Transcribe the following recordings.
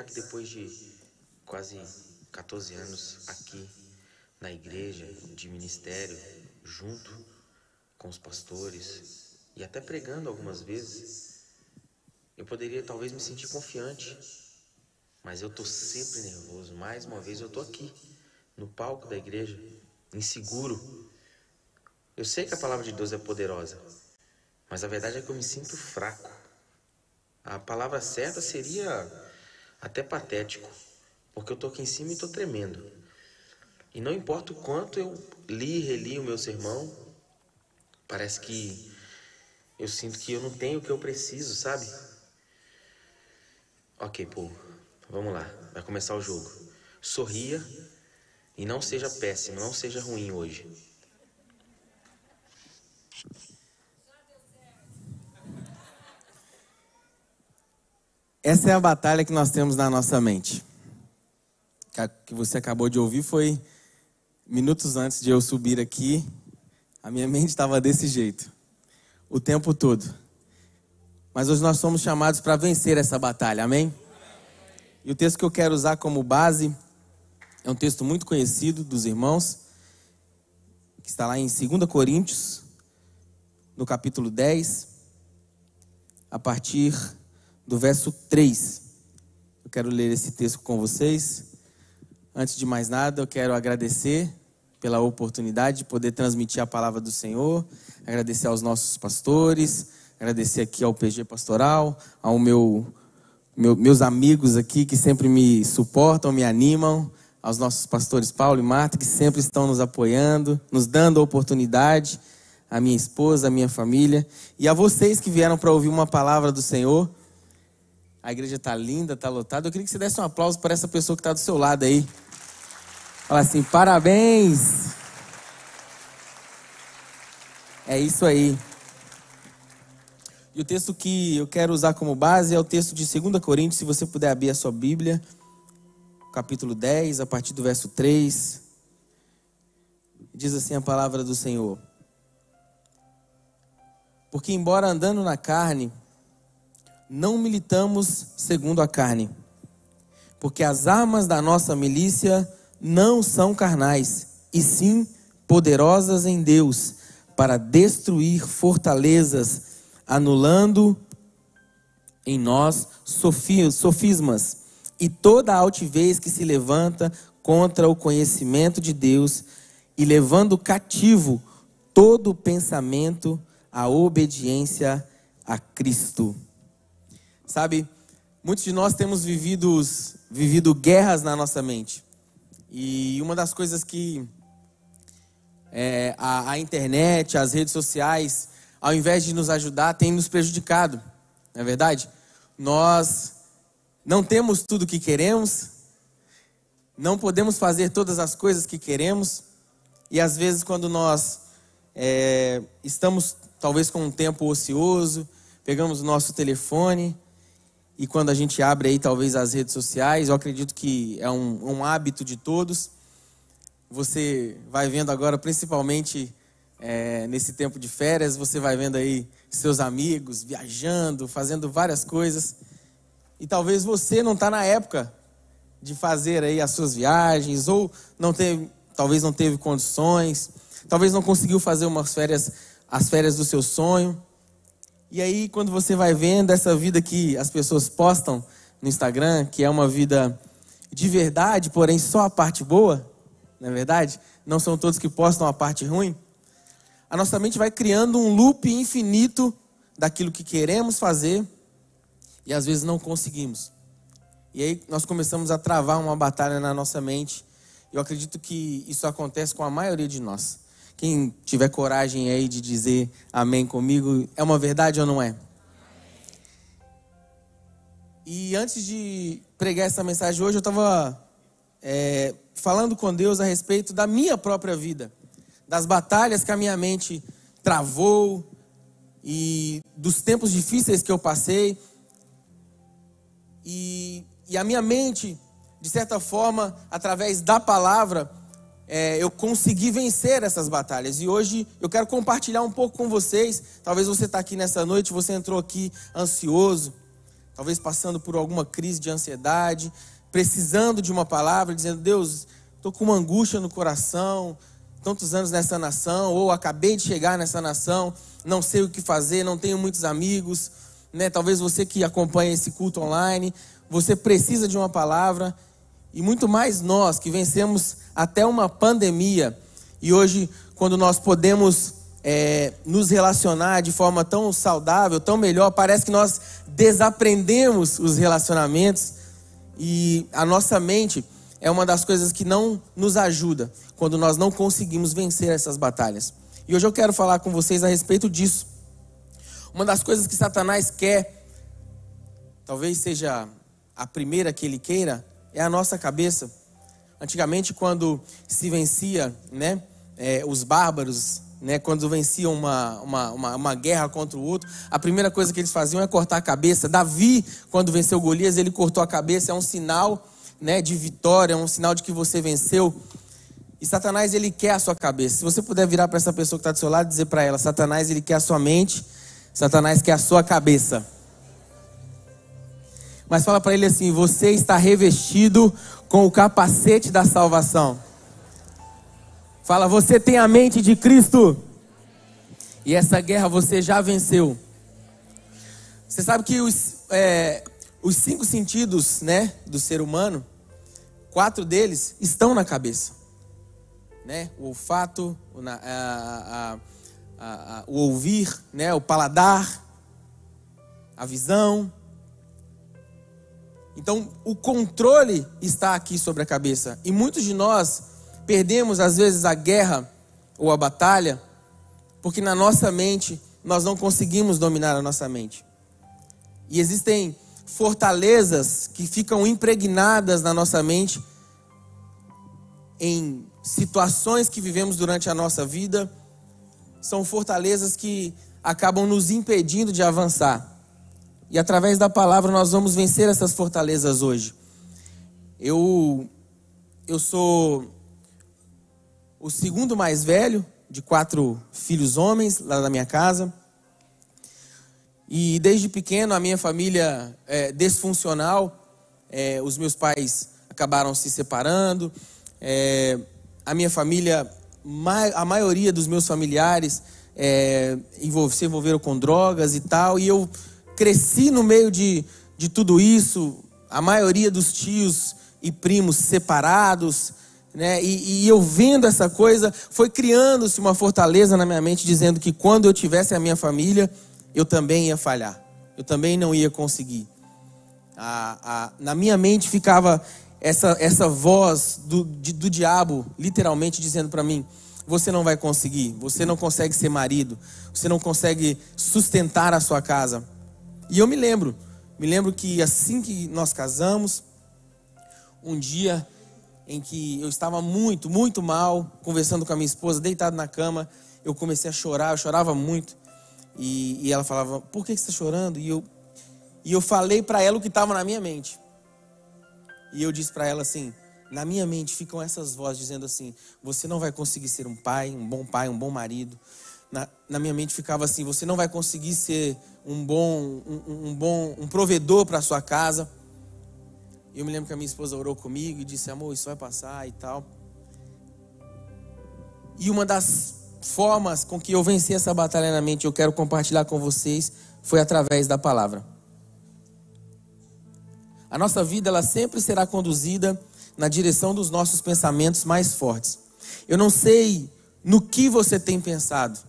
Que depois de quase 14 anos aqui na igreja, de ministério, junto com os pastores e até pregando algumas vezes, eu poderia talvez me sentir confiante, mas eu tô sempre nervoso. Mais uma vez eu tô aqui no palco da igreja, inseguro. Eu sei que a palavra de Deus é poderosa, mas a verdade é que eu me sinto fraco. A palavra certa seria até patético, porque eu tô aqui em cima e tô tremendo. E não importa o quanto eu li e reli o meu sermão, parece que eu sinto que eu não tenho o que eu preciso, sabe? Ok, pô, vamos lá, vai começar o jogo. Sorria e não seja péssimo, não seja ruim hoje. Essa é a batalha que nós temos na nossa mente. Que você acabou de ouvir foi minutos antes de eu subir aqui. A minha mente estava desse jeito, o tempo todo. Mas hoje nós somos chamados para vencer essa batalha, amém? E o texto que eu quero usar como base é um texto muito conhecido dos irmãos, que está lá em 2 Coríntios, no capítulo 10, a partir do verso 3. Eu quero ler esse texto com vocês. Antes de mais nada, eu quero agradecer pela oportunidade de poder transmitir a palavra do Senhor, agradecer aos nossos pastores, agradecer aqui ao PG Pastoral, ao meus amigos aqui que sempre me suportam, me animam, aos nossos pastores Paulo e Marta, que sempre estão nos apoiando, nos dando a oportunidade, a minha esposa, a minha família, e a vocês que vieram para ouvir uma palavra do Senhor. A igreja está linda, está lotada. Eu queria que você desse um aplauso para essa pessoa que está do seu lado aí. Fala assim, parabéns. É isso aí. E o texto que eu quero usar como base é o texto de 2 Coríntios. Se você puder abrir a sua Bíblia, capítulo 10, a partir do verso 3. Diz assim a palavra do Senhor. Porque embora andando na carne, não militamos segundo a carne, porque as armas da nossa milícia não são carnais, e sim poderosas em Deus, para destruir fortalezas, anulando em nós sofismas e toda a altivez que se levanta contra o conhecimento de Deus, e levando cativo todo o pensamento à obediência a Cristo. Sabe, muitos de nós temos vivido guerras na nossa mente. E uma das coisas que a internet, as redes sociais, ao invés de nos ajudar, tem nos prejudicado. Não é verdade? Nós não temos tudo o que queremos, não podemos fazer todas as coisas que queremos. E às vezes quando nós estamos talvez com um tempo ocioso, pegamos o nosso telefone, e quando a gente abre aí talvez as redes sociais, eu acredito que é um hábito de todos. Você vai vendo agora, principalmente nesse tempo de férias, você vai vendo aí seus amigos viajando, fazendo várias coisas. E talvez você não está na época de fazer aí as suas viagens, ou talvez não teve condições, talvez não conseguiu fazer as férias do seu sonho. E aí, quando você vai vendo essa vida que as pessoas postam no Instagram, que é uma vida de verdade, porém só a parte boa, não é verdade? Não são todos que postam a parte ruim. A nossa mente vai criando um loop infinito daquilo que queremos fazer e às vezes não conseguimos. E aí nós começamos a travar uma batalha na nossa mente. Eu acredito que isso acontece com a maioria de nós. Quem tiver coragem aí de dizer amém comigo, é uma verdade ou não é? E antes de pregar essa mensagem hoje, eu estava falando com Deus a respeito da minha própria vida, das batalhas que a minha mente travou e dos tempos difíceis que eu passei. E a minha mente, de certa forma, através da palavra, eu consegui vencer essas batalhas. E hoje eu quero compartilhar um pouco com vocês. Talvez você está aqui nessa noite, você entrou aqui ansioso, talvez passando por alguma crise de ansiedade, precisando de uma palavra, dizendo: Deus, estou com uma angústia no coração, tantos anos nessa nação, ou acabei de chegar nessa nação, não sei o que fazer, não tenho muitos amigos, né? Talvez você que acompanha esse culto online, você precisa de uma palavra, e muito mais nós que vencemos até uma pandemia, e hoje, quando nós podemos nos relacionar de forma tão saudável, tão melhor, parece que nós desaprendemos os relacionamentos, e a nossa mente é uma das coisas que não nos ajuda quando nós não conseguimos vencer essas batalhas. E hoje eu quero falar com vocês a respeito disso. Uma das coisas que Satanás quer, talvez seja a primeira que ele queira, é a nossa cabeça. Antigamente, quando se vencia, né, os bárbaros, né, quando venciam uma guerra contra o outro, a primeira coisa que eles faziam é cortar a cabeça. Davi, quando venceu Golias, ele cortou a cabeça, é um sinal, né, de vitória, é um sinal de que você venceu. E Satanás, ele quer a sua cabeça. Se você puder virar para essa pessoa que está do seu lado e dizer para ela: Satanás, ele quer a sua mente, Satanás quer a sua cabeça. Mas fala para ele assim: você está revestido com o capacete da salvação. Fala: você tem a mente de Cristo. E essa guerra você já venceu. Você sabe que os 5 sentidos, né, do ser humano, 4 deles estão na cabeça, né? O olfato, o ouvir, né? O paladar, a visão. Então, o controle está aqui sobre a cabeça. E muitos de nós perdemos, às vezes, a guerra ou a batalha, porque na nossa mente, nós não conseguimos dominar a nossa mente. E existem fortalezas que ficam impregnadas na nossa mente em situações que vivemos durante a nossa vida. São fortalezas que acabam nos impedindo de avançar. E através da palavra nós vamos vencer essas fortalezas hoje. Eu sou o segundo mais velho de 4 filhos homens lá da minha casa. E desde pequeno a minha família é disfuncional. Os meus pais acabaram se separando. A minha família, a maioria dos meus familiares se envolveram com drogas e tal. E eu cresci no meio de tudo isso. A maioria dos tios e primos separados, né? E eu vendo essa coisa, foi criando-se uma fortaleza na minha mente, dizendo que quando eu tivesse a minha família, eu também ia falhar, eu também não ia conseguir. Na minha mente ficava essa voz do diabo, literalmente dizendo para mim: você não vai conseguir, você não consegue ser marido, você não consegue sustentar a sua casa. E eu me lembro que assim que nós casamos, um dia em que eu estava muito, muito mal, conversando com a minha esposa, deitado na cama, eu comecei a chorar, eu chorava muito. E ela falava: por que você está chorando? E eu falei para ela o que estava na minha mente. E eu disse para ela assim: na minha mente ficam essas vozes dizendo assim: você não vai conseguir ser um pai, um bom marido. Na minha mente ficava assim: você não vai conseguir ser um provedor para a sua casa. E eu me lembro que a minha esposa orou comigo e disse: amor, isso vai passar e tal. E uma das formas com que eu venci essa batalha na mente, eu quero compartilhar com vocês, foi através da palavra. A nossa vida, ela sempre será conduzida na direção dos nossos pensamentos mais fortes. Eu não sei no que você tem pensado.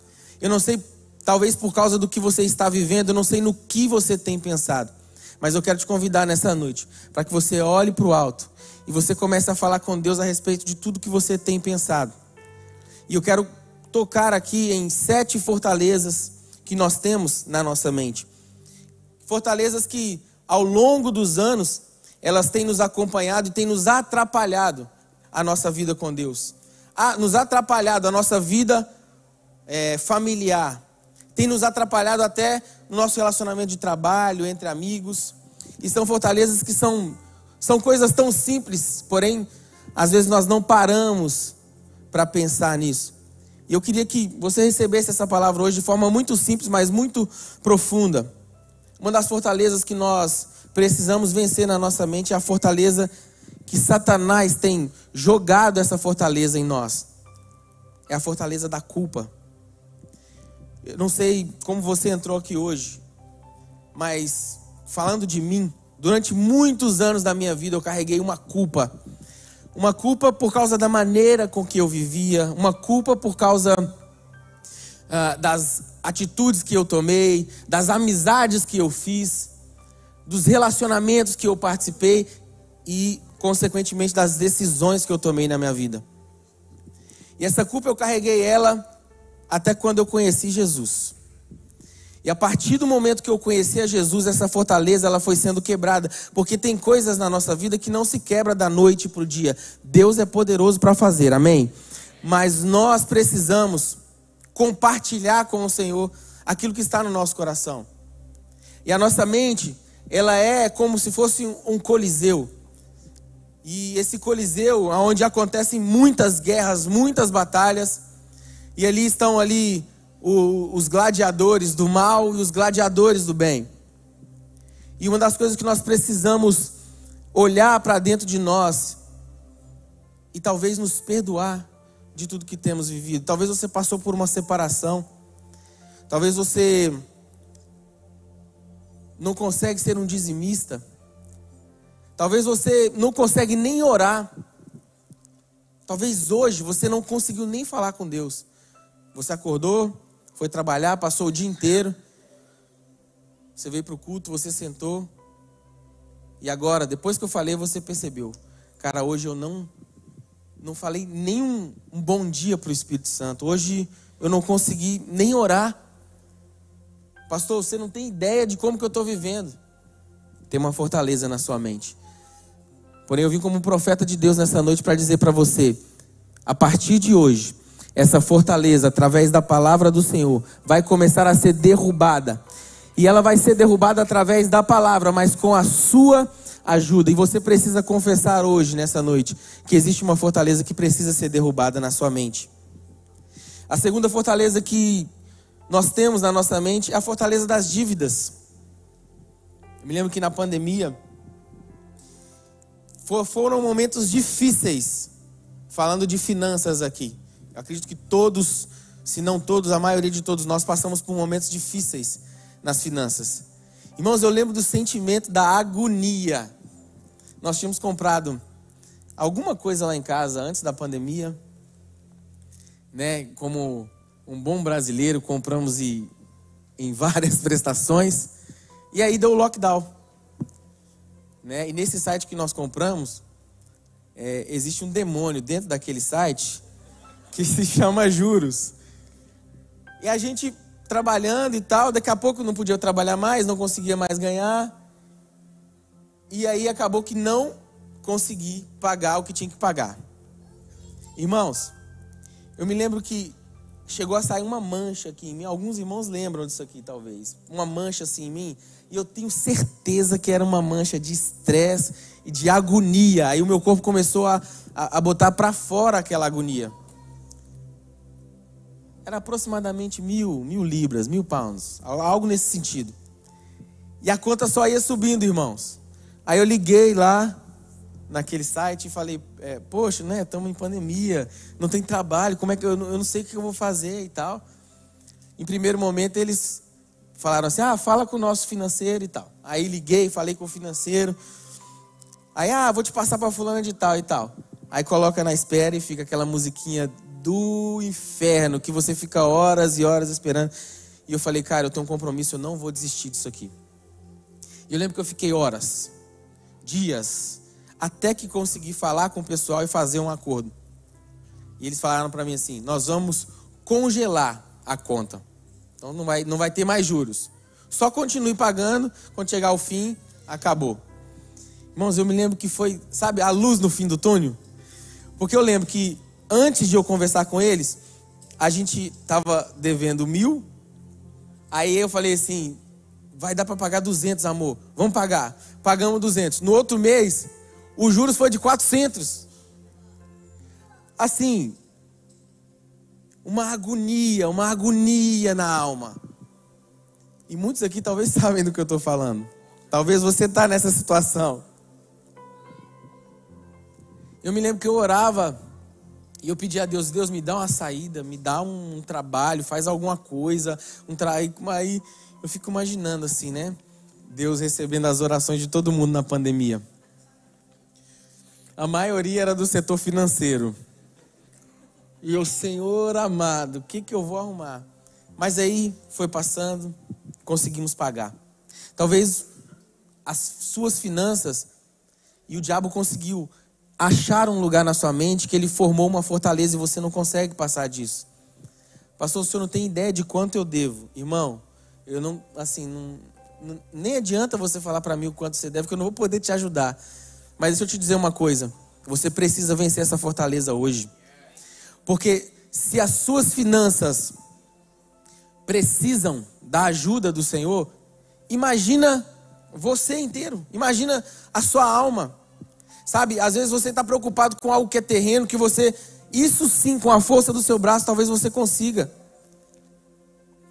Eu não sei, talvez por causa do que você está vivendo, eu não sei no que você tem pensado. Mas eu quero te convidar nessa noite para que você olhe para o alto e você comece a falar com Deus a respeito de tudo que você tem pensado. E eu quero tocar aqui em 7 fortalezas que nós temos na nossa mente. Fortalezas que ao longo dos anos elas têm nos acompanhado e têm nos atrapalhado a nossa vida com Deus. Nos atrapalhado a nossa vida familiar. Tem nos atrapalhado até no nosso relacionamento de trabalho, entre amigos. E são fortalezas que são coisas tão simples, porém, às vezes nós não paramos para pensar nisso. E eu queria que você recebesse essa palavra hoje de forma muito simples, mas muito profunda. Uma das fortalezas que nós precisamos vencer na nossa mente a fortaleza que Satanás tem jogado essa fortaleza em nós. É a fortaleza da culpa. Eu não sei como você entrou aqui hoje, mas falando de mim, durante muitos anos da minha vida eu carreguei uma culpa. Uma culpa por causa da maneira com que eu vivia, uma culpa por causa das atitudes que eu tomei, das amizades que eu fiz, dos relacionamentos que eu participei e, consequentemente, das decisões que eu tomei na minha vida. E essa culpa eu carreguei ela até quando eu conheci Jesus. E a partir do momento que eu conheci a Jesus, essa fortaleza ela foi sendo quebrada. Porque tem coisas na nossa vida que não se quebra da noite para o dia. Deus é poderoso para fazer, amém? Mas nós precisamos compartilhar com o Senhor aquilo que está no nosso coração. E a nossa mente, ela é como se fosse um coliseu. E esse coliseu, onde acontecem muitas guerras, muitas batalhas. E ali estão os gladiadores do mal e os gladiadores do bem. E uma das coisas que nós precisamos olhar para dentro de nós e talvez nos perdoar de tudo que temos vivido. Talvez você passou por uma separação. Talvez você não consegue ser um dizimista. Talvez você não consegue nem orar. Talvez hoje você não conseguiu nem falar com Deus. Você acordou, foi trabalhar, passou o dia inteiro. Você veio para o culto, você sentou. E agora, depois que eu falei, você percebeu. Cara, hoje eu não falei nem um bom dia para o Espírito Santo. Hoje eu não consegui nem orar. Pastor, você não tem ideia de como que eu estou vivendo. Tem uma fortaleza na sua mente. Porém, eu vim como um profeta de Deus nessa noite para dizer para você, a partir de hoje, essa fortaleza, através da palavra do Senhor, vai começar a ser derrubada. E ela vai ser derrubada através da palavra, mas com a sua ajuda. E você precisa confessar hoje, nessa noite, que existe uma fortaleza que precisa ser derrubada na sua mente. A segunda fortaleza que nós temos na nossa mente é a fortaleza das dívidas. Eu me lembro que na pandemia foram momentos difíceis, falando de finanças aqui. Eu acredito que todos, se não todos, a maioria de todos nós passamos por momentos difíceis nas finanças. Irmãos, eu lembro do sentimento da agonia. Nós tínhamos comprado alguma coisa lá em casa antes da pandemia, né? Como um bom brasileiro, compramos em várias prestações. E aí deu o lockdown, né? E nesse site que nós compramos, existe um demônio dentro daquele site que se chama juros. E a gente trabalhando e tal, daqui a pouco não podia trabalhar mais, não conseguia mais ganhar. E aí acabou que não consegui pagar o que tinha que pagar. Irmãos, eu me lembro que chegou a sair uma mancha aqui em mim. Alguns irmãos lembram disso aqui, talvez. Uma mancha assim em mim. E eu tenho certeza que era uma mancha de estresse e de agonia. Aí o meu corpo começou a botar para fora aquela agonia. Era aproximadamente 1.000 libras, 1.000 pounds. Algo nesse sentido. E a conta só ia subindo, irmãos. Aí eu liguei lá naquele site e falei, poxa, né, estamos em pandemia, não tem trabalho, como é que eu não sei o que eu vou fazer e tal. Em primeiro momento eles falaram assim, fala com o nosso financeiro e tal. Aí liguei, falei com o financeiro. Aí, vou te passar para fulana de tal e tal. Aí coloca na espera e fica aquela musiquinha do inferno, que você fica horas e horas esperando. E eu falei, cara, eu tenho um compromisso, eu não vou desistir disso aqui. E eu lembro que eu fiquei horas, dias, até que consegui falar com o pessoal e fazer um acordo. E eles falaram para mim assim, nós vamos congelar a conta. Então não vai ter mais juros. Só continue pagando, quando chegar ao fim, acabou. Irmãos, eu me lembro que foi, sabe, a luz no fim do túnel. Porque eu lembro que antes de eu conversar com eles, a gente estava devendo 1.000. Aí eu falei assim, vai dar para pagar 200, amor. Vamos pagar. Pagamos 200. No outro mês, os juros foi de 400. Assim, uma agonia na alma. E muitos aqui talvez sabem do que eu estou falando. Talvez você está nessa situação. Eu me lembro que eu orava e eu pedia a Deus, Deus, me dá uma saída, me dá um trabalho, faz alguma coisa. Aí eu fico imaginando assim, né? Deus recebendo as orações de todo mundo na pandemia. A maioria era do setor financeiro. E o Senhor amado, o que eu vou arrumar? Mas aí foi passando, conseguimos pagar. Talvez as suas finanças, e o diabo conseguiu achar um lugar na sua mente que ele formou uma fortaleza e você não consegue passar disso. Pastor, o senhor não tem ideia de quanto eu devo. Irmão, eu não, assim, nem adianta você falar para mim o quanto você deve, que eu não vou poder te ajudar. Mas deixa eu te dizer uma coisa, você precisa vencer essa fortaleza hoje. Porque se as suas finanças precisam da ajuda do Senhor, imagina você inteiro, imagina a sua alma. Sabe, às vezes você está preocupado com algo que é terreno, que você, isso sim, com a força do seu braço, talvez você consiga.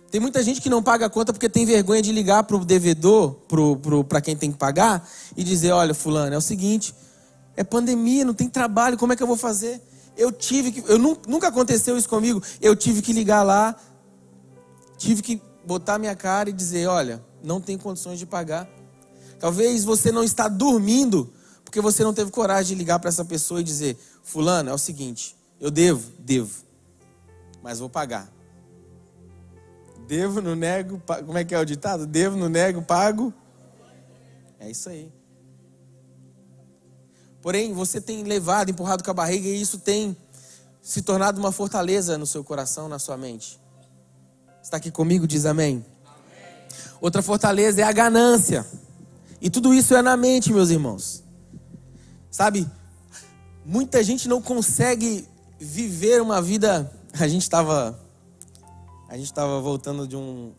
Tem muita gente que não paga a conta porque tem vergonha de ligar para o devedor, para quem tem que pagar, e dizer, olha, fulano, é o seguinte, é pandemia, não tem trabalho, como é que eu vou fazer? Nunca aconteceu isso comigo, eu tive que ligar lá, tive que botar minha cara e dizer, olha, não tem condições de pagar. Talvez você não está dormindo, porque você não teve coragem de ligar para essa pessoa e dizer, fulano, é o seguinte, eu devo, mas vou pagar. Devo, não nego, como é que é o ditado? Devo, não nego, pago. É isso aí. Porém, você tem levado, empurrado com a barriga e isso tem se tornado uma fortaleza no seu coração, na sua mente. Está aqui comigo? Diz amém. Outra fortaleza é a ganância. E tudo isso é na mente, meus irmãos. Sabe, muita gente não consegue viver uma vida... A gente estava voltando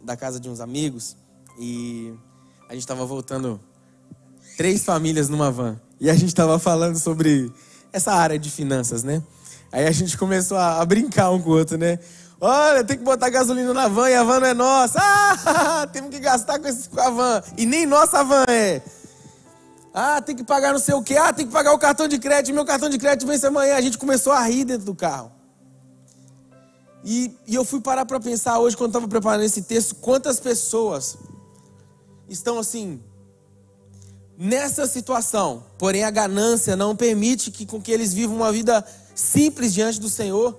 da casa de uns amigos e a gente estava voltando 3 famílias numa van. E a gente estava falando sobre essa área de finanças, né? Aí a gente começou a brincar um com o outro, né? Olha, tem que botar gasolina na van e a van não é nossa. Temos que gastar com a van. E nem nossa van é. Tem que pagar não sei o quê. Tem que pagar o cartão de crédito. Meu cartão de crédito vence amanhã. A gente começou a rir dentro do carro. E eu fui parar para pensar hoje, quando estava preparando esse texto, quantas pessoas estão assim, nessa situação. Porém, a ganância não permite com que eles vivam uma vida simples diante do Senhor.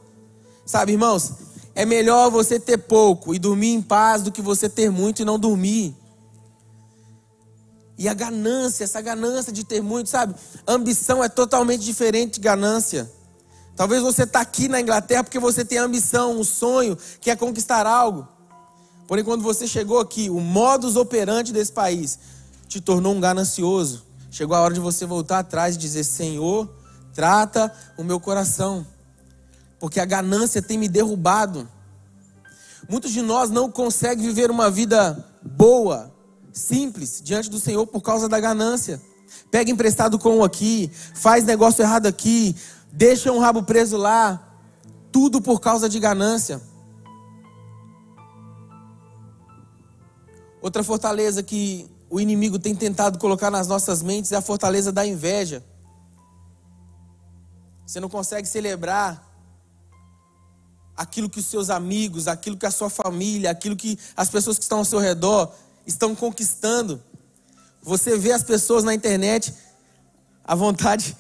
Sabe, irmãos, é melhor você ter pouco e dormir em paz do que você ter muito e não dormir. E a ganância, essa ganância de ter muito, sabe? Ambição é totalmente diferente de ganância. Talvez você está aqui na Inglaterra porque você tem ambição, um sonho, que é conquistar algo. Porém, quando você chegou aqui, o modus operandi desse país te tornou um ganancioso. Chegou a hora de você voltar atrás e dizer, Senhor, trata o meu coração. Porque a ganância tem me derrubado. Muitos de nós não conseguem viver uma vida boa, simples, diante do Senhor por causa da ganância. Pega emprestado com um aqui, faz negócio errado aqui, deixa um rabo preso lá, tudo por causa de ganância. Outra fortaleza que o inimigo tem tentado colocar nas nossas mentes é a fortaleza da inveja. Você não consegue celebrar aquilo que os seus amigos, aquilo que a sua família, aquilo que as pessoas que estão ao seu redor estão conquistando. Você vê as pessoas na internet, a vontade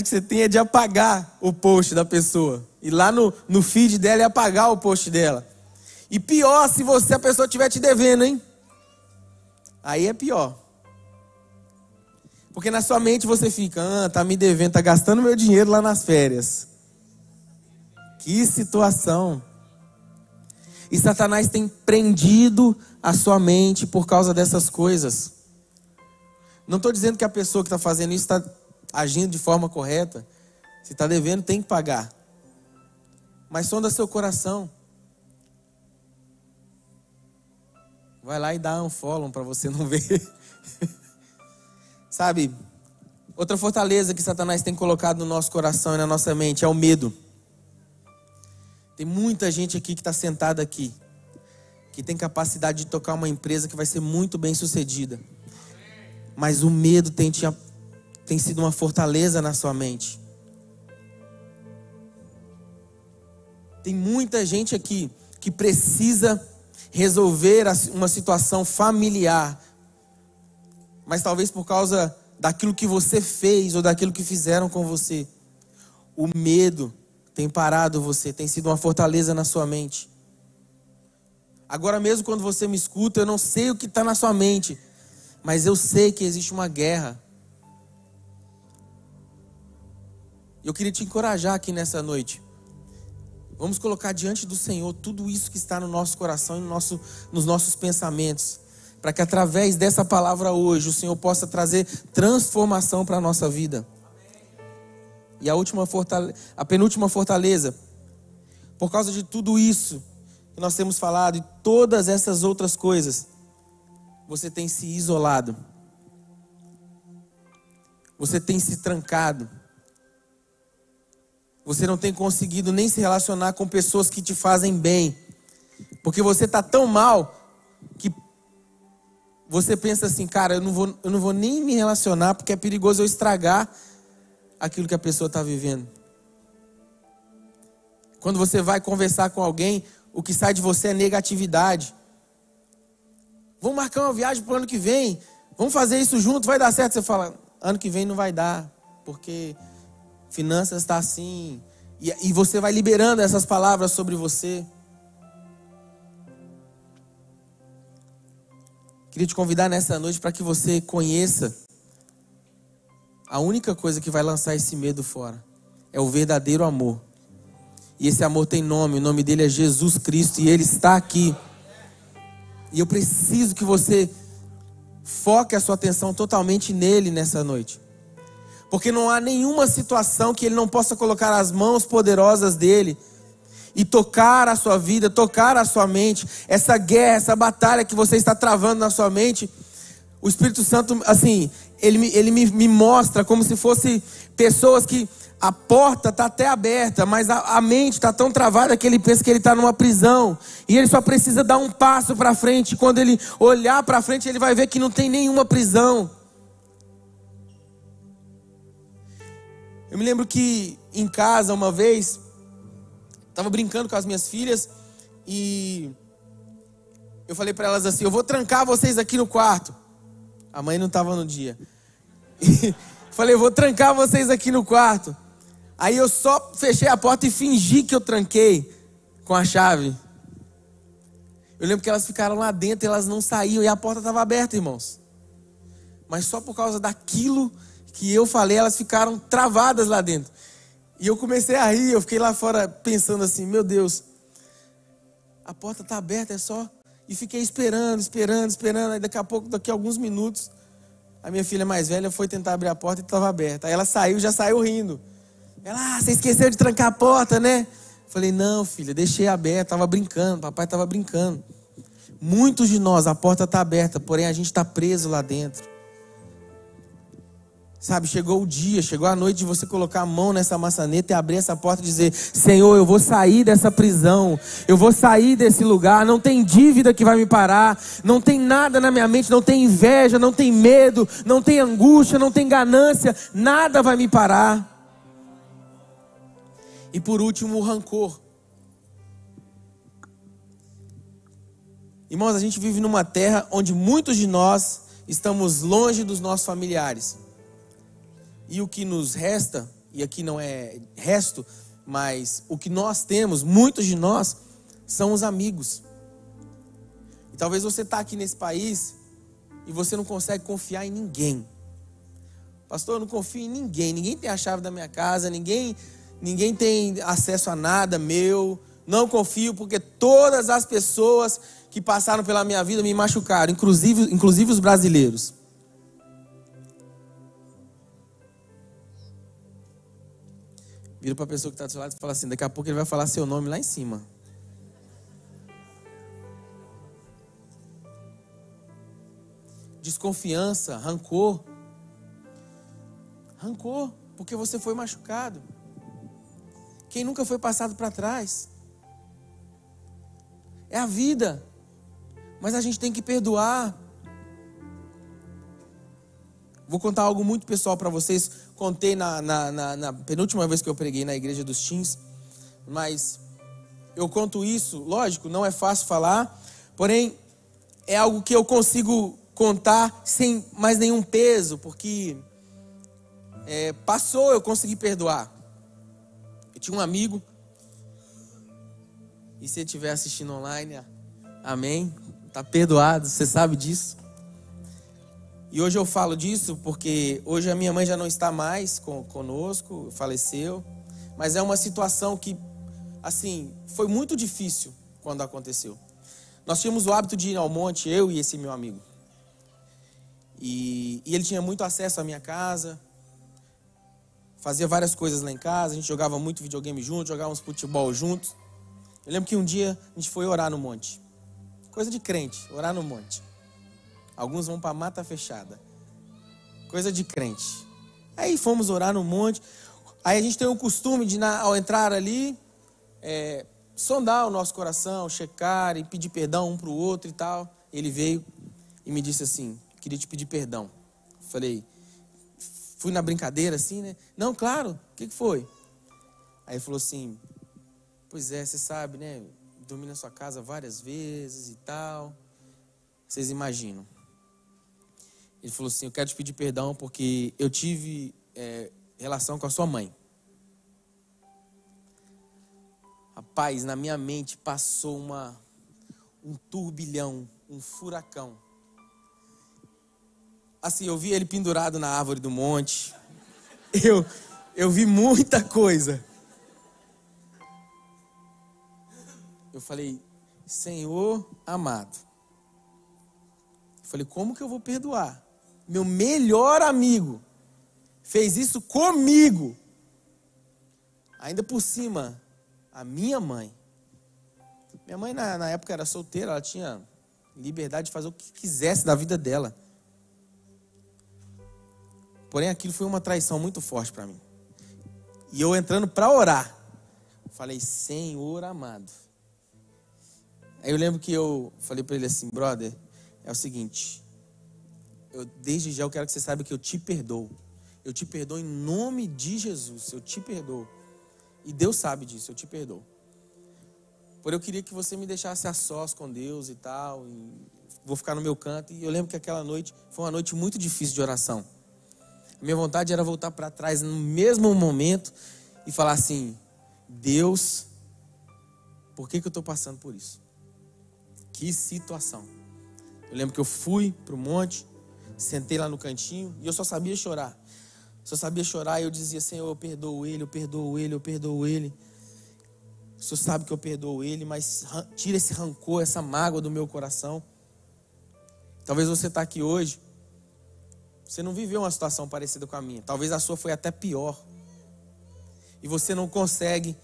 que você tem é de apagar o post da pessoa. E lá no feed dela é apagar o post dela. E pior se a pessoa estiver te devendo, hein? Aí é pior. Porque na sua mente você fica, tá me devendo, tá gastando meu dinheiro lá nas férias. Que situação. E Satanás tem prendido a sua mente por causa dessas coisas. Não estou dizendo que a pessoa que está fazendo isso está agindo de forma correta. Se está devendo, tem que pagar. Mas sonda seu coração. Vai lá e dá um follow para você não ver. Sabe, outra fortaleza que Satanás tem colocado no nosso coração e na nossa mente é o medo. Tem muita gente aqui que está sentada aqui, que tem capacidade de tocar uma empresa que vai ser muito bem sucedida. mas o medo tem sido uma fortaleza na sua mente. Tem muita gente aqui que precisa resolver uma situação familiar, mas talvez por causa daquilo que você fez ou daquilo que fizeram com você, o medo tem parado você, tem sido uma fortaleza na sua mente. Agora mesmo quando você me escuta, eu não sei o que está na sua mente, mas eu sei que existe uma guerra. Eu queria te encorajar aqui nessa noite. Vamos colocar diante do Senhor tudo isso que está no nosso coração e nos nossos pensamentos, para que através dessa palavra hoje o Senhor possa trazer transformação para a nossa vida. E a penúltima fortaleza, por causa de tudo isso que nós temos falado e todas essas outras coisas, você tem se isolado, você tem se trancado, você não tem conseguido nem se relacionar com pessoas que te fazem bem, porque você está tão mal que você pensa assim, cara, eu não vou nem me relacionar porque é perigoso eu estragar aquilo que a pessoa está vivendo. Quando você vai conversar com alguém, o que sai de você é negatividade. Vamos marcar uma viagem para o ano que vem, vamos fazer isso junto, vai dar certo. Você fala, ano que vem não vai dar, porque finanças está assim, e você vai liberando essas palavras sobre você. Queria te convidar nessa noite para que você conheça a única coisa que vai lançar esse medo fora. É o verdadeiro amor. E esse amor tem nome, o nome dele é Jesus Cristo, e ele está aqui. E eu preciso que você foque a sua atenção totalmente nele nessa noite. Porque não há nenhuma situação que ele não possa colocar as mãos poderosas dele e tocar a sua vida, tocar a sua mente. Essa guerra, essa batalha que você está travando na sua mente, o Espírito Santo, assim, ele me mostra como se fosse pessoas que a porta está até aberta, mas a mente está tão travada que ele pensa que ele está numa prisão. E ele só precisa dar um passo para frente. Quando ele olhar para frente, ele vai ver que não tem nenhuma prisão. Eu me lembro que em casa, uma vez, estava brincando com as minhas filhas e eu falei para elas assim, eu vou trancar vocês aqui no quarto. A mãe não estava no dia. Falei, eu vou trancar vocês aqui no quarto. Aí eu só fechei a porta e fingi que eu tranquei com a chave. Eu lembro que elas ficaram lá dentro e elas não saíam e a porta estava aberta, irmãos. Mas só por causa daquilo que eu falei, elas ficaram travadas lá dentro. E eu comecei a rir, eu fiquei lá fora pensando assim, meu Deus, a porta está aberta, é só... E fiquei esperando. Aí daqui a alguns minutos, a minha filha mais velha foi tentar abrir a porta e estava aberta. Aí ela saiu, já saiu rindo. Ela, você esqueceu de trancar a porta, né? Falei, não, filha, deixei aberta, estava brincando, papai estava brincando. Muitos de nós, a porta está aberta, porém a gente está preso lá dentro. Sabe, chegou o dia, chegou a noite de você colocar a mão nessa maçaneta e abrir essa porta e dizer, Senhor, eu vou sair dessa prisão, eu vou sair desse lugar, não tem dívida que vai me parar, não tem nada na minha mente, não tem inveja, não tem medo, não tem angústia, não tem ganância, nada vai me parar. E por último, o rancor. Irmãos, a gente vive numa terra onde muitos de nós estamos longe dos nossos familiares. E o que nos resta, e aqui não é resto, mas o que nós temos, muitos de nós, são os amigos. E talvez você está aqui nesse país e você não consegue confiar em ninguém. Pastor, eu não confio em ninguém. Ninguém tem a chave da minha casa, ninguém tem acesso a nada meu. Não confio porque todas as pessoas que passaram pela minha vida me machucaram, inclusive os brasileiros. Vira para a pessoa que está do seu lado e fala assim, daqui a pouco ele vai falar seu nome lá em cima. Desconfiança, rancor. Rancor, porque você foi machucado. Quem nunca foi passado para trás? É a vida. Mas a gente tem que perdoar. Vou contar algo muito pessoal para vocês. Contei na penúltima vez que eu preguei na igreja dos teens. Mas eu conto isso, lógico, não é fácil falar. Porém, é algo que eu consigo contar sem mais nenhum peso. Porque passou, eu consegui perdoar. Eu tinha um amigo. E se ele estiver assistindo online, amém. Está perdoado, você sabe disso. E hoje eu falo disso porque hoje a minha mãe já não está mais conosco, faleceu. Mas é uma situação que, assim, foi muito difícil quando aconteceu. Nós tínhamos o hábito de ir ao monte, eu e esse meu amigo. E ele tinha muito acesso à minha casa. Fazia várias coisas lá em casa, a gente jogava muito videogame junto, jogávamos futebol juntos. Eu lembro que um dia a gente foi orar no monte. Coisa de crente, orar no monte. Alguns vão para mata fechada. Coisa de crente. Aí fomos orar no monte. Aí a gente tem o costume de, ao entrar ali, sondar o nosso coração, checar e pedir perdão um para o outro e tal. Ele veio e me disse assim, queria te pedir perdão. Falei, fui na brincadeira assim, né? Não, claro, o que foi? Aí ele falou assim, pois é, você sabe, né? Dormi na sua casa várias vezes e tal. Vocês imaginam. Ele falou assim, eu quero te pedir perdão porque eu tive relação com a sua mãe. Rapaz, na minha mente passou um turbilhão, um furacão. Assim, eu vi ele pendurado na árvore do monte. Eu vi muita coisa. Eu falei, Senhor amado. Eu falei, como que eu vou perdoar? Meu melhor amigo fez isso comigo. Ainda por cima, a minha mãe. Minha mãe na época era solteira, ela tinha liberdade de fazer o que quisesse da vida dela. Porém, aquilo foi uma traição muito forte para mim. E eu entrando para orar, falei, Senhor amado. Aí eu lembro que eu falei para ele assim, brother, é o seguinte, desde já eu quero que você saiba que eu te perdoo. Eu te perdoo em nome de Jesus, eu te perdoo. E Deus sabe disso, eu te perdoo. Porém, eu queria que você me deixasse a sós com Deus e tal, e vou ficar no meu canto. E eu lembro que aquela noite foi uma noite muito difícil de oração. A minha vontade era voltar para trás no mesmo momento e falar assim, Deus, por que eu estou passando por isso? Que situação. Eu lembro que eu fui para o monte, sentei lá no cantinho e eu só sabia chorar. Só sabia chorar e eu dizia, Senhor, eu perdoo ele, eu perdoo ele, eu perdoo ele. O Senhor sabe que eu perdoo ele, mas tira esse rancor, essa mágoa do meu coração. Talvez você está aqui hoje, você não viveu uma situação parecida com a minha. Talvez a sua foi até pior. E você não consegue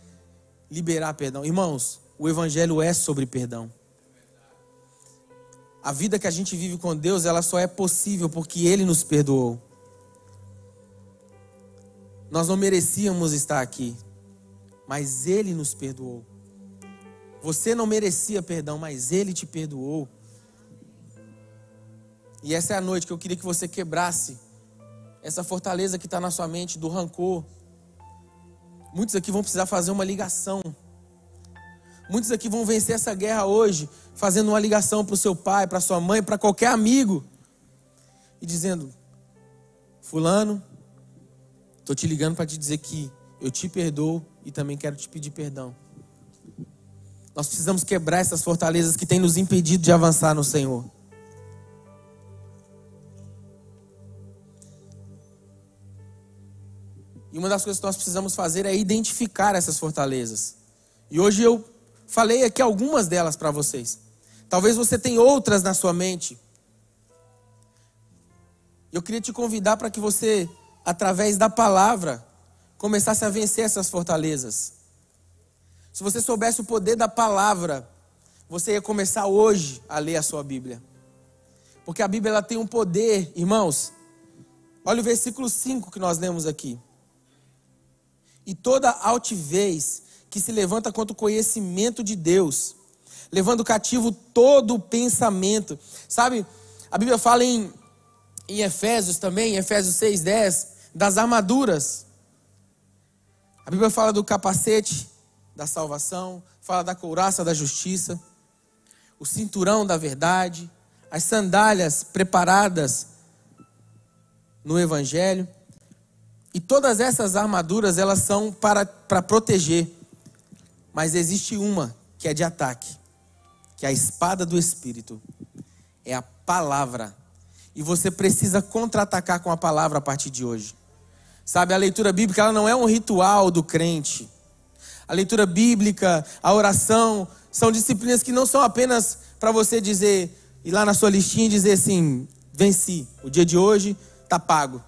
liberar perdão. Irmãos, o Evangelho é sobre perdão. A vida que a gente vive com Deus, ela só é possível porque Ele nos perdoou. Nós não merecíamos estar aqui, mas Ele nos perdoou. Você não merecia perdão, mas Ele te perdoou. E essa é a noite que eu queria que você quebrasse essa fortaleza que está na sua mente do rancor. Muitos aqui vão precisar fazer uma ligação. Muitos aqui vão vencer essa guerra hoje, fazendo uma ligação para o seu pai, para sua mãe, para qualquer amigo. E dizendo, fulano, estou te ligando para te dizer que eu te perdoo e também quero te pedir perdão. Nós precisamos quebrar essas fortalezas que têm nos impedido de avançar no Senhor. E uma das coisas que nós precisamos fazer é identificar essas fortalezas. E hoje eu falei aqui algumas delas para vocês. Talvez você tenha outras na sua mente. Eu queria te convidar para que você, através da palavra, começasse a vencer essas fortalezas. Se você soubesse o poder da palavra, você ia começar hoje a ler a sua Bíblia. Porque a Bíblia ela tem um poder, irmãos. Olha o versículo 5 que nós lemos aqui. E toda altivez que se levanta contra o conhecimento de Deus, levando cativo todo o pensamento. Sabe, a Bíblia fala em em Efésios também, Efésios 6:10, das armaduras. A Bíblia fala do capacete da salvação, fala da couraça da justiça, o cinturão da verdade, as sandálias preparadas no Evangelho. E todas essas armaduras, elas são para proteger. Mas existe uma que é de ataque, que é a espada do Espírito. É a palavra. E você precisa contra-atacar com a palavra a partir de hoje. Sabe, a leitura bíblica, ela não é um ritual do crente. A leitura bíblica, a oração, são disciplinas que não são apenas para você dizer, ir lá na sua listinha e dizer assim, venci, o dia de hoje está pago.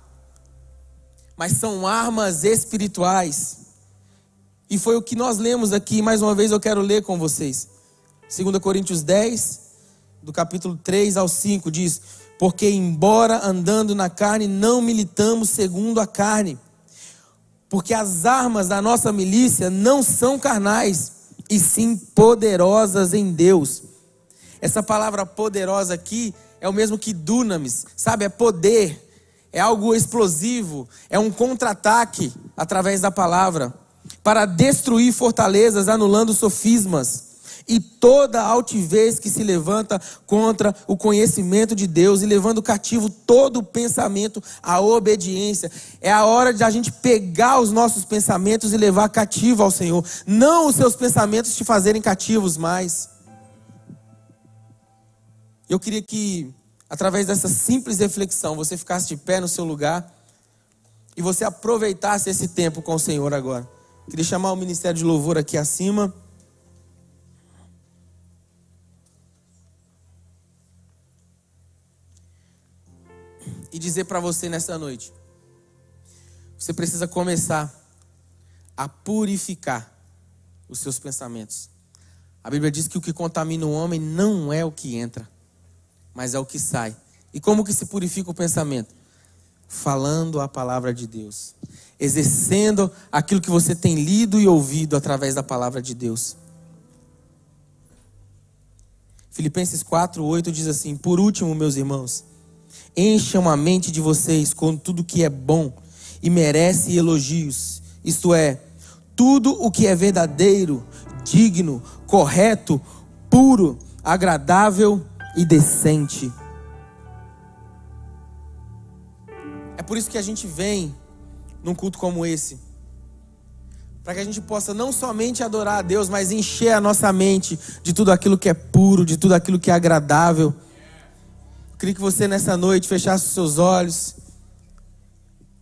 Mas são armas espirituais. E foi o que nós lemos aqui, mais uma vez eu quero ler com vocês. 2 Coríntios 10, do capítulo 3 ao 5, diz: porque embora andando na carne, não militamos segundo a carne. Porque as armas da nossa milícia não são carnais, e sim poderosas em Deus. Essa palavra poderosa aqui é o mesmo que dunamis, sabe? É poder, é algo explosivo, é um contra-ataque através da palavra, para destruir fortalezas, anulando sofismas e toda altivez que se levanta contra o conhecimento de Deus, e levando cativo todo pensamento à obediência. É a hora de a gente pegar os nossos pensamentos e levar cativo ao Senhor, não os seus pensamentos te fazerem cativos mais. Eu queria que, através dessa simples reflexão, você ficasse de pé no seu lugar e você aproveitasse esse tempo com o Senhor agora. Queria chamar o Ministério de Louvor aqui acima. E dizer para você nessa noite, você precisa começar a purificar os seus pensamentos. A Bíblia diz que o que contamina o homem não é o que entra, mas é o que sai. E como que se purifica o pensamento? Falando a palavra de Deus, exercendo aquilo que você tem lido e ouvido através da palavra de Deus. Filipenses 4:8 diz assim: por último, meus irmãos, encham a mente de vocês com tudo que é bom e merece elogios, isto é, tudo o que é verdadeiro, digno, correto, puro, agradável e decente. É por isso que a gente vem num culto como esse, para que a gente possa não somente adorar a Deus, mas encher a nossa mente de tudo aquilo que é puro, de tudo aquilo que é agradável. Eu queria que você nessa noite fechasse os seus olhos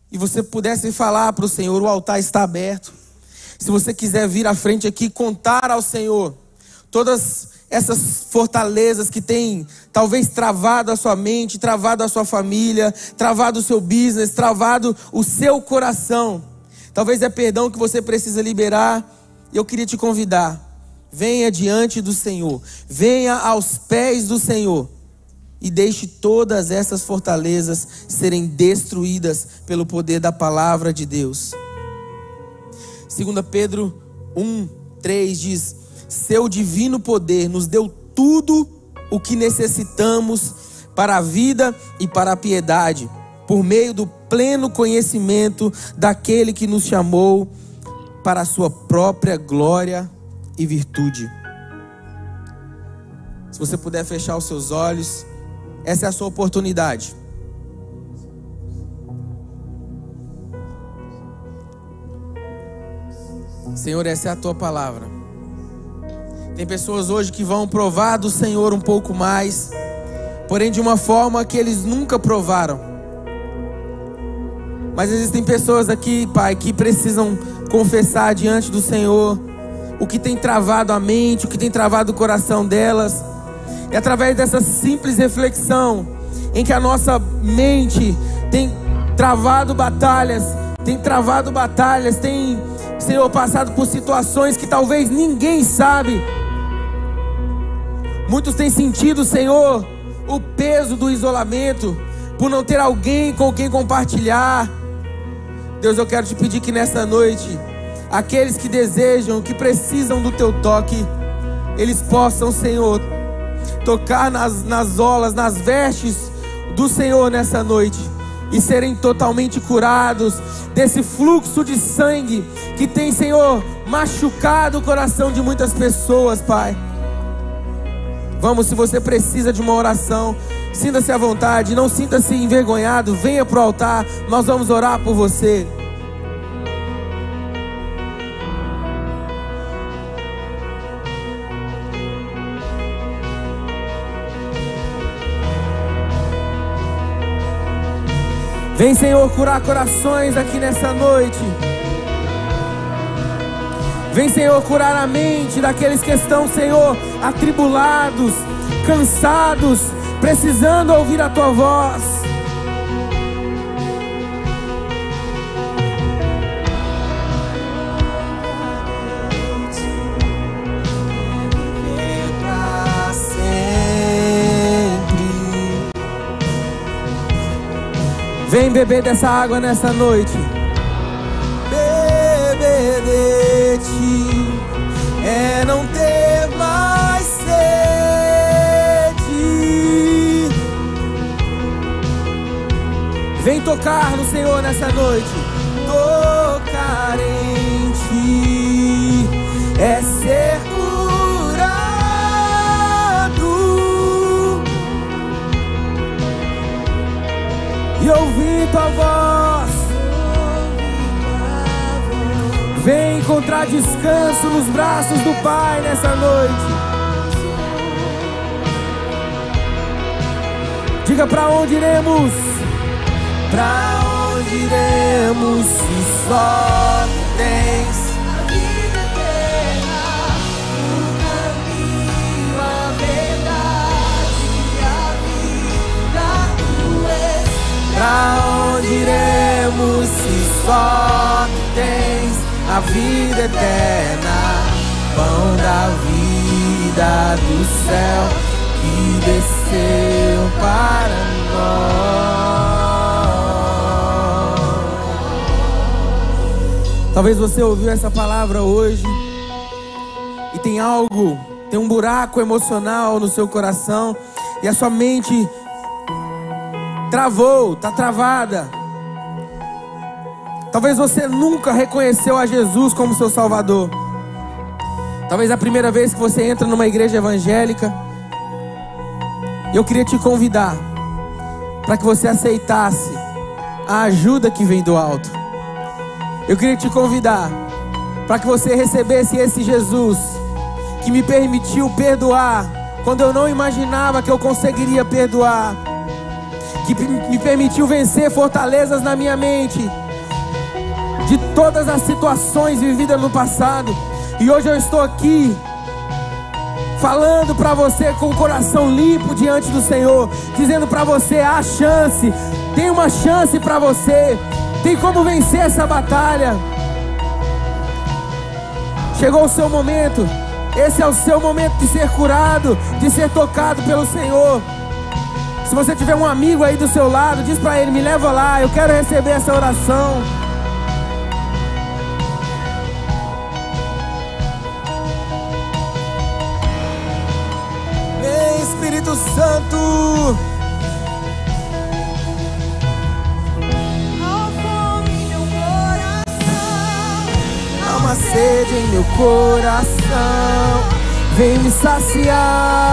e você pudesse falar para o Senhor. O altar está aberto. Se você quiser vir à frente aqui, contar ao Senhor todas essas fortalezas que têm talvez travado a sua mente, travado a sua família, travado o seu business, travado o seu coração. Talvez é perdão que você precisa liberar. E eu queria te convidar, venha diante do Senhor, venha aos pés do Senhor e deixe todas essas fortalezas serem destruídas pelo poder da palavra de Deus. 2 Pedro 1:3 diz: seu divino poder nos deu tudo o que necessitamos para a vida e para a piedade, por meio do pleno conhecimento daquele que nos chamou para a sua própria glória e virtude. Se você puder fechar os seus olhos, essa é a sua oportunidade. Senhor, essa é a tua palavra. Tem pessoas hoje que vão provar do Senhor um pouco mais, porém de uma forma que eles nunca provaram. Mas existem pessoas aqui, Pai, que precisam confessar diante do Senhor o que tem travado a mente, o que tem travado o coração delas. E através dessa simples reflexão, em que a nossa mente tem travado batalhas, tem, Senhor, passado por situações que talvez ninguém sabe. Muitos têm sentido, Senhor, o peso do isolamento, por não ter alguém com quem compartilhar. Deus, eu quero te pedir que nessa noite, aqueles que desejam, que precisam do teu toque, eles possam, Senhor, tocar nas olas, nas vestes do Senhor nessa noite e serem totalmente curados desse fluxo de sangue que tem, Senhor, machucado o coração de muitas pessoas, Pai. Vamos, se você precisa de uma oração, sinta-se à vontade, não sinta-se envergonhado, venha para o altar, nós vamos orar por você. Vem, Senhor, curar corações aqui nessa noite. Vem, Senhor, curar a mente daqueles que estão, Senhor, atribulados, cansados, precisando ouvir a Tua voz. Vem beber dessa água nessa noite. Beber de Ti é não ter mais sede. Vem tocar no Senhor nessa noite. Tocar em Ti é ser e ouvir Tua voz. Vem encontrar descanso nos braços do Pai nessa noite. Diga: pra onde iremos? Pra onde iremos se só Tu tens a vida eterna, o caminho, a verdade, a vida Tu és. Pra onde iremos se só Tu tens a vida eterna, pão da vida do céu que desceu para nós. Talvez você ouviu essa palavra hoje e tem um buraco emocional no seu coração e a sua mente travou, está travada. Talvez você nunca reconheceu a Jesus como seu Salvador. Talvez a primeira vez que você entra numa igreja evangélica. Eu queria te convidar para que você aceitasse a ajuda que vem do alto. Eu queria te convidar para que você recebesse esse Jesus que me permitiu perdoar quando eu não imaginava que eu conseguiria perdoar, que me permitiu vencer fortalezas na minha mente, de todas as situações vividas no passado. E hoje eu estou aqui falando para você com o coração limpo diante do Senhor, dizendo para você: há chance, tem uma chance para você, tem como vencer essa batalha. Chegou o seu momento, esse é o seu momento de ser curado, de ser tocado pelo Senhor. Se você tiver um amigo aí do seu lado, diz para ele: me leva lá, eu quero receber essa oração. Vem, Espírito Santo. Há fome em meu coração, há uma sede em meu coração. Vem me saciar.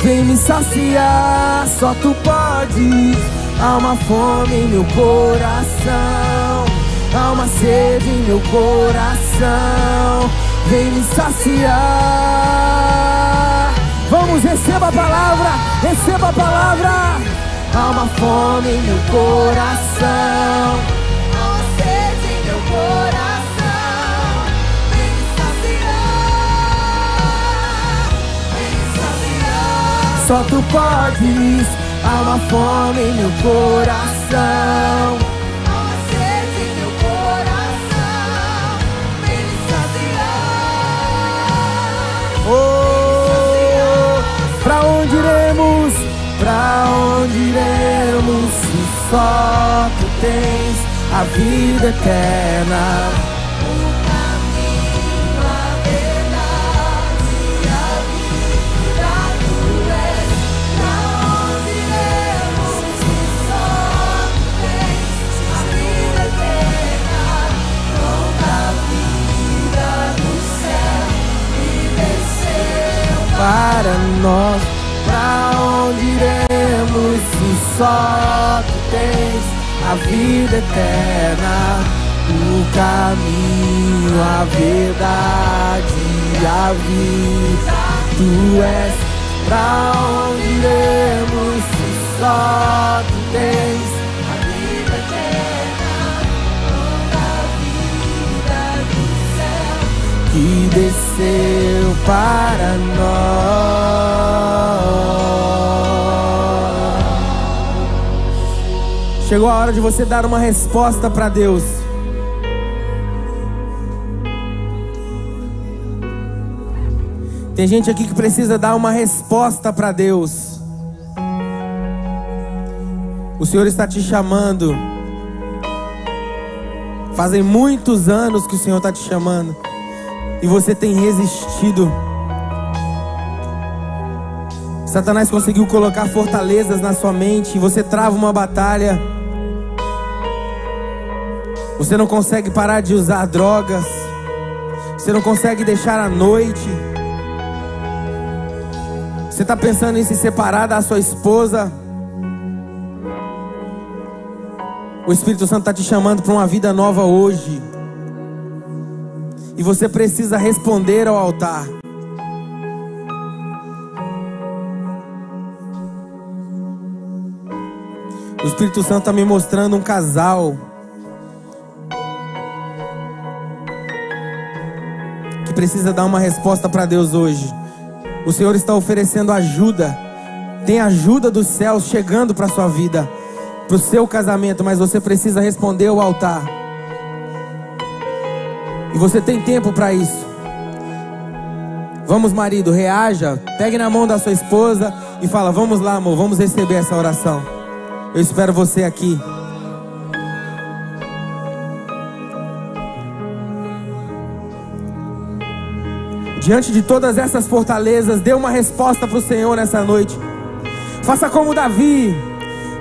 Vem me saciar, só Tu podes. Há uma fome em meu coração, há uma sede em meu coração. Vem me saciar. Vamos, receba a palavra, receba a palavra. Há uma fome em meu coração, há uma sede em meu coração. Vem me saciar, vem me saciar. Só Tu podes. Há uma fome em meu coração, há uma sede em meu coração. Vem me saciar. Oh, pra onde iremos? Pra onde iremos se só Tu tens a vida eterna? nós. Pra onde iremos se só tu tens a vida eterna, o caminho, a verdade, a vida tu és. Pra onde iremos se só tu tens a vida eterna, toda a vida do céu que desceu para nós. Chegou a hora de você dar uma resposta para Deus. Tem gente aqui que precisa dar uma resposta para Deus. O Senhor está te chamando. Fazem muitos anos que o Senhor está te chamando e você tem resistido. Satanás conseguiu colocar fortalezas na sua mente e você trava uma batalha. Você não consegue parar de usar drogas. Você não consegue deixar a noite. Você está pensando em se separar da sua esposa. O Espírito Santo está te chamando para uma vida nova hoje. E você precisa responder ao altar. O Espírito Santo está me mostrando um casal que precisa dar uma resposta para Deus hoje. O Senhor está oferecendo ajuda. Tem ajuda dos céus chegando para a sua vida, para o seu casamento, mas você precisa responder ao altar. E você tem tempo para isso. Vamos, marido, reaja. Pegue na mão da sua esposa e fala: vamos lá, amor, vamos receber essa oração. Eu espero você aqui. Diante de todas essas fortalezas, dê uma resposta para o Senhor nessa noite. Faça como Davi.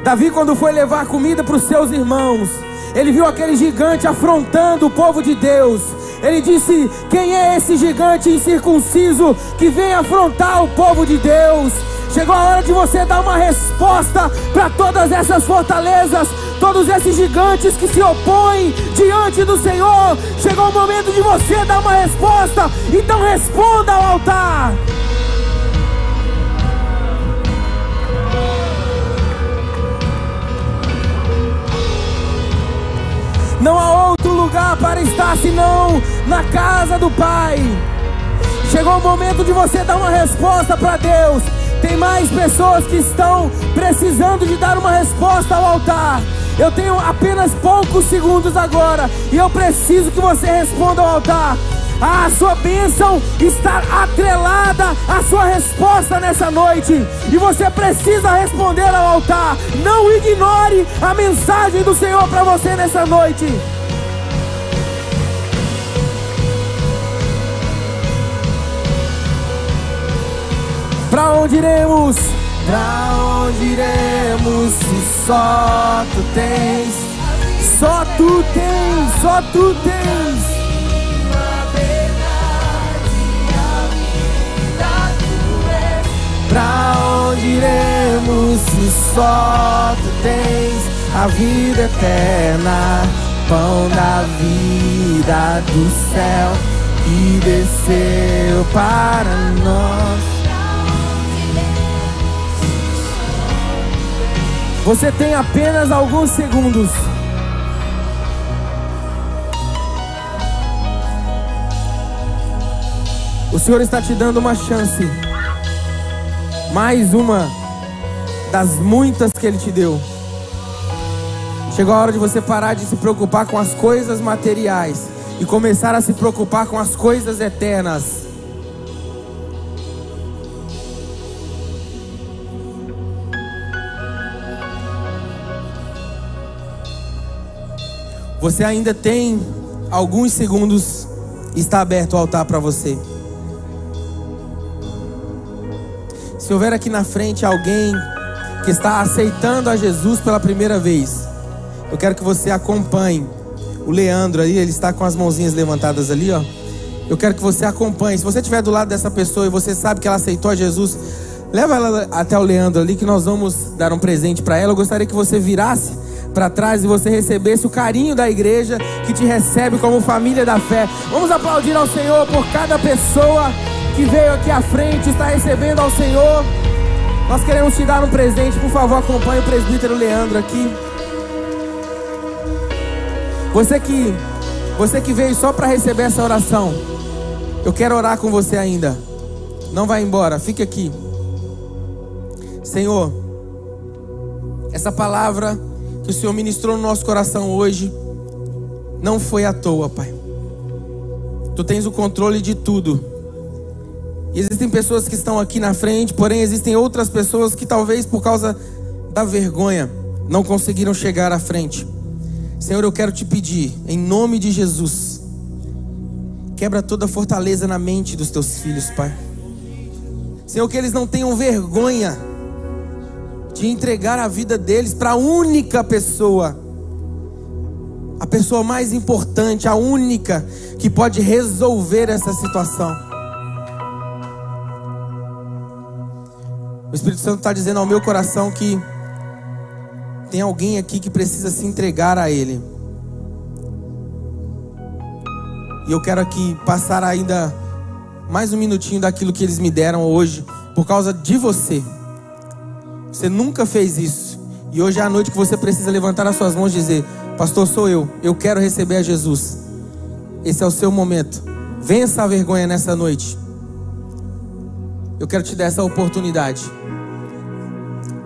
Davi, quando foi levar comida para os seus irmãos, ele viu aquele gigante afrontando o povo de Deus. Ele disse: quem é esse gigante incircunciso que vem afrontar o povo de Deus? Chegou a hora de você dar uma resposta para todas essas fortalezas, todos esses gigantes que se opõem diante do Senhor. Chegou o momento de você dar uma resposta. Então responda ao altar. Não há outro lugar para estar senão na casa do Pai. Chegou o momento de você dar uma resposta para Deus. Tem mais pessoas que estão precisando de dar uma resposta ao altar. Eu tenho apenas poucos segundos agora e eu preciso que você responda ao altar. A sua bênção está atrelada à sua resposta nessa noite, e você precisa responder ao altar. Não ignore a mensagem do Senhor para você nessa noite. Pra onde iremos? Pra onde iremos se só tu tens? Só tu tens, só tu tens. Pra onde iremos se só tu tens a vida eterna, pão da vida do céu que desceu para nós. Você tem apenas alguns segundos. O Senhor está te dando uma chance. Mais uma das muitas que Ele te deu. Chegou a hora de você parar de se preocupar com as coisas materiais e começar a se preocupar com as coisas eternas. Você ainda tem alguns segundos e está aberto o altar para você. Se houver aqui na frente alguém que está aceitando a Jesus pela primeira vez, eu quero que você acompanhe o Leandro aí, ele está com as mãozinhas levantadas ali, ó. Eu quero que você acompanhe. Se você estiver do lado dessa pessoa e você sabe que ela aceitou a Jesus Leva ela até o Leandro ali, que nós vamos dar um presente para ela. Eu gostaria que você virasse para trás e você recebesse o carinho da igreja que te recebe como família da fé. Vamos aplaudir ao Senhor por cada pessoa que veio aqui à frente, está recebendo ao Senhor. Nós queremos te dar um presente. Por favor, acompanhe o presbítero Leandro aqui. Você que veio só para receber essa oração, eu quero orar com você ainda. Não vai embora, fique aqui. Senhor, essa palavra que o Senhor ministrou no nosso coração hoje não foi à toa, Pai. Tu tens o controle de tudo. E existem pessoas que estão aqui na frente, porém existem outras pessoas que talvez por causa da vergonha não conseguiram chegar à frente. Senhor, eu quero te pedir, em nome de Jesus, quebra toda fortaleza na mente dos teus filhos, Pai. Senhor, que eles não tenham vergonha de entregar a vida deles para a única pessoa, a pessoa mais importante, a única que pode resolver essa situação. O Espírito Santo está dizendo ao meu coração que tem alguém aqui que precisa se entregar a Ele. E eu quero aqui passar ainda mais um minutinho daquilo que eles me deram hoje, por causa de você. Você nunca fez isso. E hoje é a noite que você precisa levantar as suas mãos e dizer: pastor, sou eu quero receber a Jesus. Esse é o seu momento. Vença a vergonha nessa noite. Eu quero te dar essa oportunidade.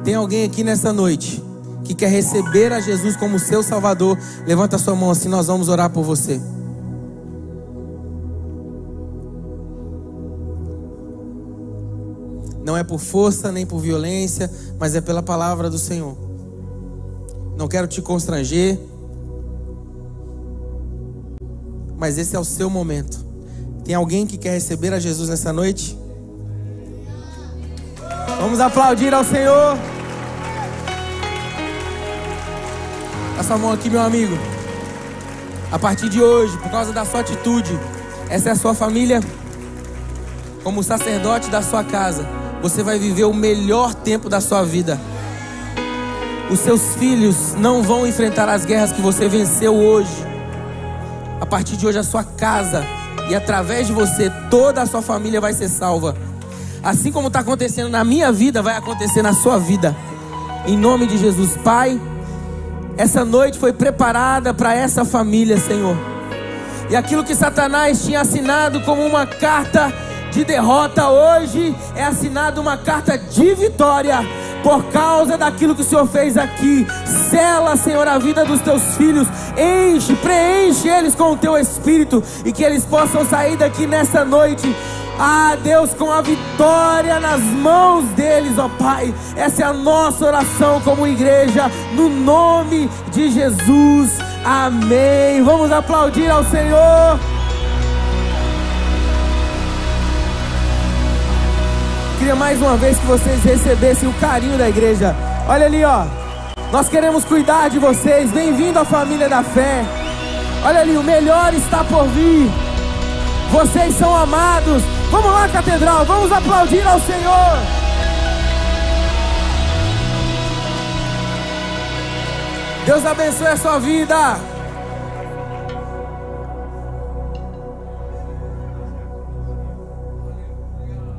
Tem alguém aqui nessa noite que quer receber a Jesus como seu Salvador? Levanta a sua mão assim, nós vamos orar por você. Não é por força nem por violência, mas é pela palavra do Senhor. Não quero te constranger, mas esse é o seu momento. Tem alguém que quer receber a Jesus nessa noite? Vamos aplaudir ao Senhor. Passa a mão aqui, meu amigo. A partir de hoje, por causa da sua atitude, essa é a sua família. Como sacerdote da sua casa, você vai viver o melhor tempo da sua vida. Os seus filhos não vão enfrentar as guerras que você venceu hoje. A partir de hoje, a sua casa e através de você, toda a sua família vai ser salva. Assim como está acontecendo na minha vida, vai acontecer na sua vida. Em nome de Jesus, Pai, essa noite foi preparada para essa família, Senhor. E aquilo que Satanás tinha assinado como uma carta de derrota, hoje é assinado uma carta de vitória, por causa daquilo que o Senhor fez aqui. Sela, Senhor, a vida dos teus filhos, preenche eles com o teu Espírito, e que eles possam sair daqui nessa noite, Deus, com a vitória nas mãos deles, ó Pai. Essa é a nossa oração como igreja, no nome de Jesus, amém. Vamos aplaudir ao Senhor. Queria mais uma vez que vocês recebessem o carinho da igreja. Olha ali, ó. Nós queremos cuidar de vocês. Bem-vindo à família da fé. Olha ali, o melhor está por vir. Vocês são amados. Vamos lá, Catedral, vamos aplaudir ao Senhor. Deus abençoe a sua vida.